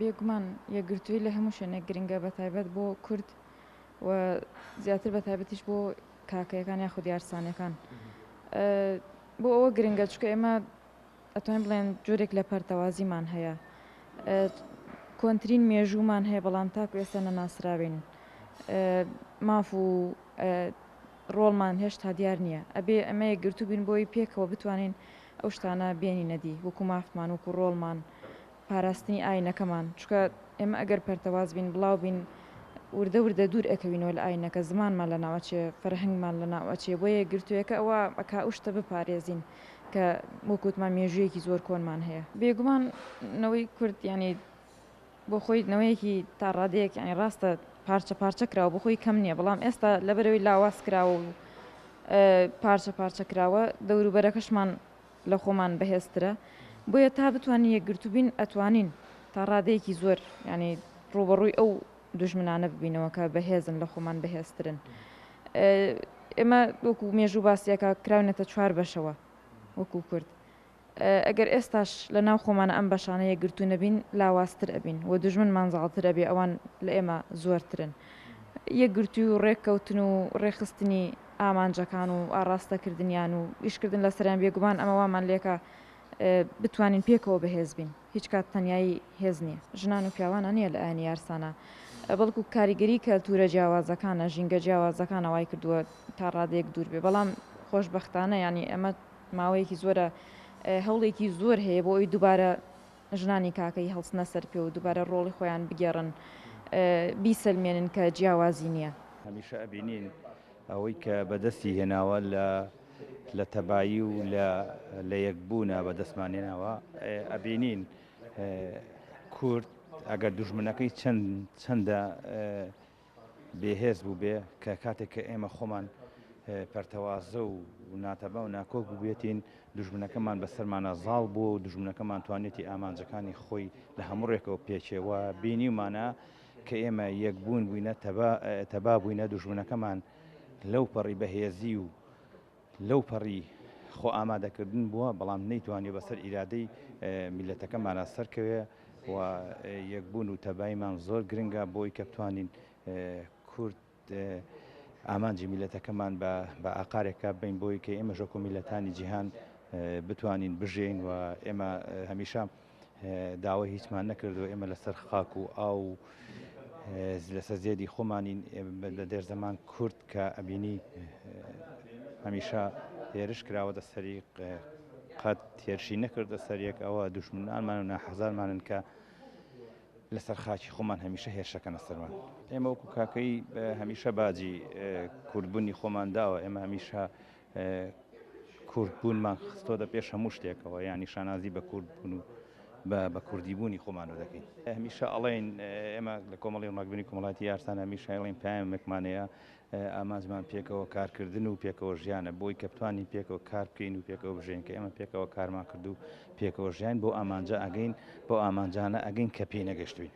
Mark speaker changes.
Speaker 1: بێگومان یەکگرتووی لە هەموو شوێنێک گرنگە بە تایبەت بۆ کورد و زیاتر بە تایبەتیش بۆ کاکەیەکان یاخود یارسانەکان بۆ ئەوە گرنگە چکە ئێمە ئەتوانین بڵێن جۆرێک لە پەرتەوازیمان هەیە کۆنتترین مێژوومان هەیە بەڵام تاکو ئێستا نەناسراوین ماف و ڕۆڵمان هێشتا دیار نییە ئەبێ ئەمە یەکگرتوو بین بۆی پێکەوە بتوانین ئەو شتانە بێنی نەدی وەکو مافمان وەکو ڕۆڵمان پاراستنی ئاینەکەمان چکە ئێمە ئەگەر پەرتەواز بین بڵاو بین وردە وردە دوور ئەکەوینەوە لە ئاینەکە زمانمان لە ناوچێ فەرهەنگمان لە ناوچێ بۆ یەکگرتوویەکە ئەوە ئەکا ئەو شتە بپارێزین کە وەکوتمان مێژوویەکی زۆر کۆنمان هەیە بێگومانەوەی کورد ینی بۆ خۆی نەوەیەکی تا ڕادەیەک ینی ڕاستە پارچە پارچە کراوە بۆ خۆی کەم نییە بەڵام ئێستا لەبەرەوەی لاواز کراوە و پارچە پارچە کراوە دەوروبەرەکەشمان لە خۆمان بەهێزترە بۆیە تا بتوانین یەکگرتوو بین ئەتوانین تا ڕادەیەکی زۆر ینی ڕوبەڕووی ئەو دوژمنانە ببینەوە کە بەهێزن لە خۆمان بەهێزترن ئێمە وەکو مێژوو باسیەکە کراونێتە چوار بەشەوە وەکو کورد ئەگەر ئێستاش لە ناو خۆمانە ئەم بەشانە یەکگرتوو نەبین لاوازتر ئەبین و دژمن مانزاڵتر ئەبێ ئەوان لە ئێمە زۆرترن یەکگرتووی و ڕێککەوتن و ڕێخستنی ئامانجەکان و ئاڕاستەکردنیان و ئیشکردن لە سەریان بێگومان ئەمە وامان لێکە بتوانین پێکەوە بەهێز بین هیچ کات تەنایی هێز نییە ژنان و پیاوانە نییە لە ئاینی یارسانە بەڵکو کاریگەری کەلتورە جیاوازەکانە ژینگە جیاوازەکان ئەوای کردووە تا ڕادەیەک دوور بێ بەڵام خۆشبەختانە ینی ئەمە ماوەیەکی زۆرە هەوڵێکی زۆر هەیە بۆ ئەوی دووبارە ژنانی کاکەی هەڵسنە سەر پێ و دووبارە ڕۆڵی خۆیان بگێڕن بیسەلمێنن کە جیاوازی نییە
Speaker 2: هەمیشە ئەبینین ئەوەی کە بەدەستی هێناوە لە تەبایی و لە یەکبوونە بەدەستمانێنەوە ئەبینین کورد ئەگەر دوژمنەکەی چەندە بێهێز بوو بێ کە کاتێک کە ئێمە خۆمان پەرتەوازە و ناتەبە و ناکۆک بێتین دوژمنەکەمان بەسەرمانە زاڵ بوو و دوژمنەکەمان توانێتی ئامانجەکانی خۆی لە هەموو ڕێکەوە پێچێەوە بینیمانە کە ئێمە یەکبوون بووینە تەبا بووینە دوژمنەکەمان لەو پەڕی بەهێزی و لەو پەڕی خۆ ئامادەکردن بووە بەڵام نەیتوانێت بەسەر ئیرادەی میلەتەکەمانە سەرکەوێ و یەکبوون و تەباییمان زۆر گرنگە بۆی کە بتوانین کورد ئامانجی میلەتەکەمان بە ئاقارێکە بین بۆی کە ئێمە ژۆک و میلەتانی جیهان بتوانین بژین و ئێمە هەمیشە داوای هیچمان نەکردو ئێمە لەسەر خاک و ئاو لەسەر زێدی خۆمانین لە دێر زەمان کورد کە ئەبینی هەمیشە هێرش کراوەتە سەری قەت تێرشی نەکردە سەریەک ئەوە دوژمنانمان و ناحەزارمانن کە لەسەر خاکی خۆمان هەمیشە هێرشەکەنە سەرمان ئێمە وەکو کاکەی هەمیشە باجی کوردبوونی خۆمان داوە ئێمە هەمیشە کوردبوونمان خستۆدە پێش هەموو شتێکەوە یانی شانازی بە کوردبوون و بە کوردیبوونی خۆمانەوە دەکەین هەمیشە ئەڵێن ئێمە لە کۆمەڵی ڕۆژنامەنووسی کۆمەڵایەتی یارسان هەمیشە ئەڵێن پایامێکمانەیە ئامانجمان پێکەوە کارکردن و پێکەوە ژیانە بۆی کە بتوانین پێکەوە کار بکەین و پێکەوە بژین کە ئێمە پێکەوە کارمان کرد و پێکەوە ژیان بۆ ئامانجە ئەگەین بۆ ئامانجانە ئەگەین کە پێی نەگەشتوین